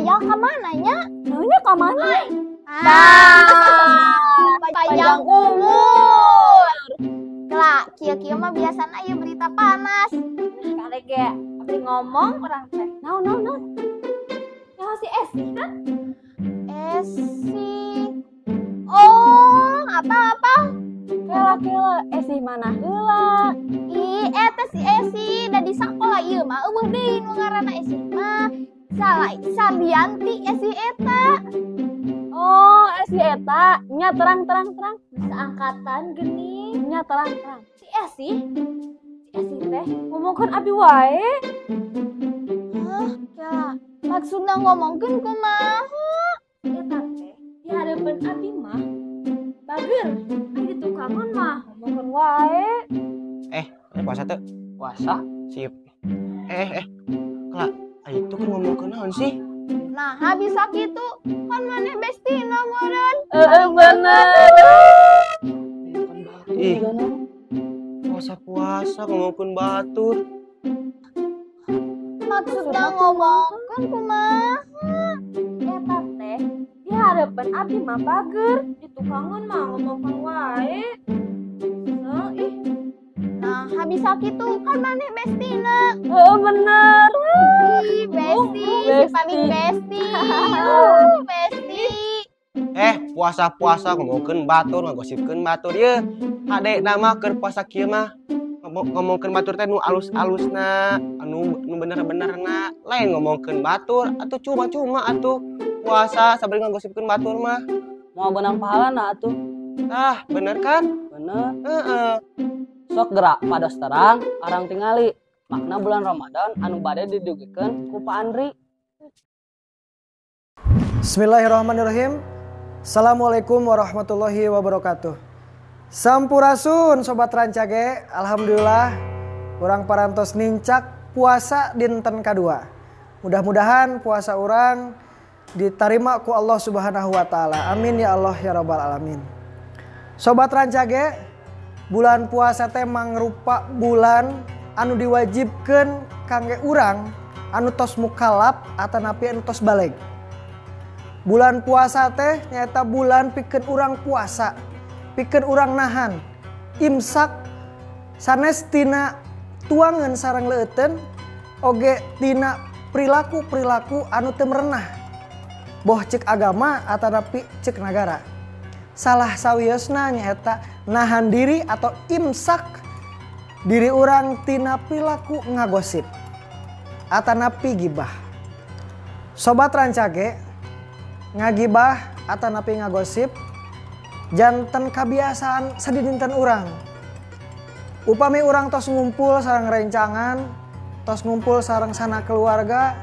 Ayah kemana nya? Naunya ke mana? Panjang umur. Kelak, kia-kia mah biasana ieu berita panas. Kali ge abdi ngomong orang teh. Naon. Ya si Esi kan? Esi. Oh, apa? Kela Esi mana heula? Ih, eta si Esi da di sakola ieu mah eueuh deui nu ngaranna Esi mah. Sardianti Esi eta. Oh, Esi eta nya terang. Seangkatan geni. Nya terang. Si Esi teh ngomongkeun abi wae. Hah, ya. Maksudna ngomongkeun kumaha? Eta teh di hadapan abi mah bager. Ari di tukangan mah ngomongkeun wae. Puasa teh. Puasa? Sip. Kelak, itu kan ngomongkeun naon sih? Nah, habis sakitu kan maneh bestina meureun. Bener. Ih, puasa ngomongkeun batur. Maksudna ngomongkeun kumaha? Eta teh di hadapan abi mah bager, di tukangan mah ngomongkeun wae. Ih. Nah, habis sakitu kan maneh bestina. Bener. Ih, besti, si paling besti. Besti. Puasa ngomongkeun batur, ngagosipkeun batur ye. Hade nama keur puasa kieu mah ngomongkeun batur teh nu alus-alusna, anu bener-benerna. Lain ngomongkeun batur atuh cuma atuh puasa sabari ngagosipkeun batur mah. Mau benang pahalana atuh. Ah, bener kan? Bener. Heeh. Sok gerak pados terang, arang tingali. Makna bulan Ramadan anu bade didugikeun ku Pak Andri. Bismillahirrahmanirrahim. Assalamualaikum warahmatullahi wabarakatuh. Sampurasun sobat Rancage. Alhamdulillah urang parantos nincak puasa dinten kadua. Mudah-mudahan puasa urang diterima ku Allah Subhanahu wa taala. Amin ya Allah ya rabbal alamin. Sobat Rancage, bulan puasa teh mangrupa bulan anu diwajibkeun kangge urang anu tos mukallaf atanapi anu tos baleg. Bulan puasa teh nyaeta bulan pikeun urang puasa, pikeun urang nahan, imsak sanes tina tuangan sareng leuteun oge tina perilaku anu teu merenah. Boh cek agama atanapi cek nagara. Salah sawiosna nyaeta nahan diri atau imsak diri urang tina perilaku ngagosip atanapi gibah. Sobat Rancage, ngagibah atanapi ngagosip janten kabiasaan sadidinten urang. Upami urang tos ngumpul sareng rencangan, tos ngumpul sareng sana keluarga,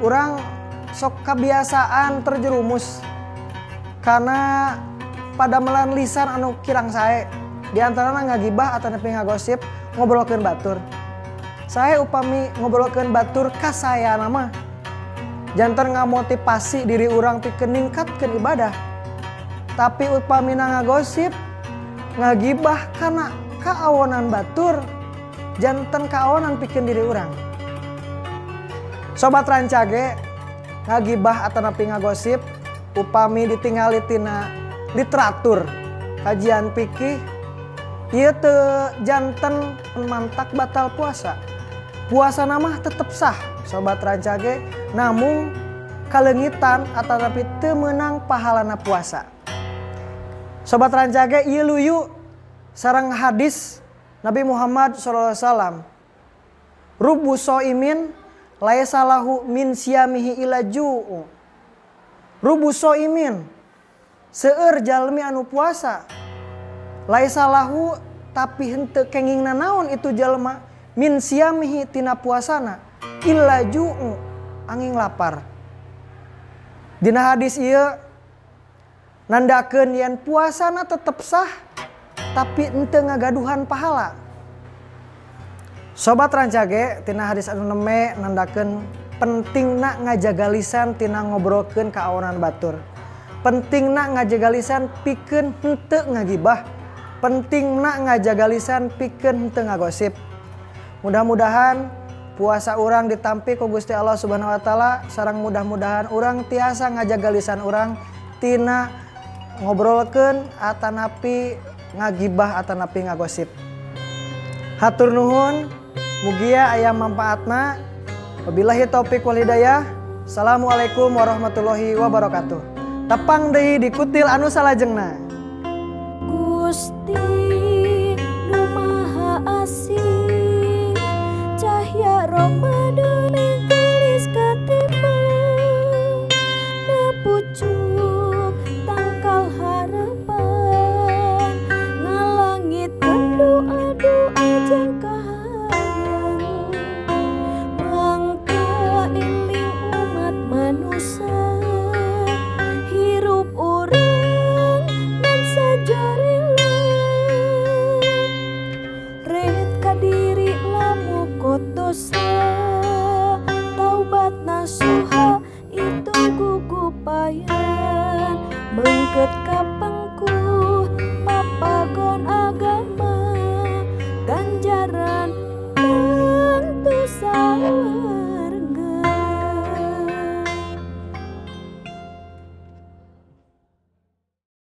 urang sok kabiasaan terjerumus karena pada melan lisan anu kirang sae. Di antarana ngagibah atanapi ngagosip ngobrolkeun batur. Sae upami ngobrolkeun batur ka sayana mah janten ngamotivasi diri urang pikeun ningkatkeun ibadah. Tapi upamina ngagosip, ngagibah kana kaawonan batur, janten kaawonan pikeun diri urang. Sobat Rancage, ngagibah atanapi ngagosip upami ditingali tina literatur kajian fikih ieu teu janten mantak batal puasa. Puasa mah tetep sah sobat Rancage, namun kalengitan atanapi teu meunang pahalana puasa. Sobat Rancage, ieu luyu sareng hadis Nabi Muhammad SAW. Rubbu soimin laisa lahu min siyamihi ila ju'u. Rubbu soimin seueur jalmi anu puasa laisa lahu tapi henteu kengingna naon itu jalma min siyamihi tina puasana illa ju'u angin lapar. Dina hadis ieu nandakeun yen puasana tetep sah tapi henteu ngagaduhan pahala. Sobat Rancage, tina hadis anu neme nandakeun pentingna ngajaga lisan tina ngobrolkeun kaawonan batur. Pentingna ngajaga lisan pikeun henteu ngagibah. Pentingna ngajaga lisan pikeun henteu ngagosip. Mudah-mudahan puasa urang ditampi ku Gusti Allah Subhanahu wa taala sareng mudah-mudahan urang tiasa ngajaga lisan urang tina ngobrolkeun atanapi ngagibah atanapi ngagosip. Hatur nuhun, mugia aya manfaatna. Wabillahi taufik wal hidayah. Assalamualaikum warahmatullahi wabarakatuh. Tepang deui dikutil anu salajengna. Gusti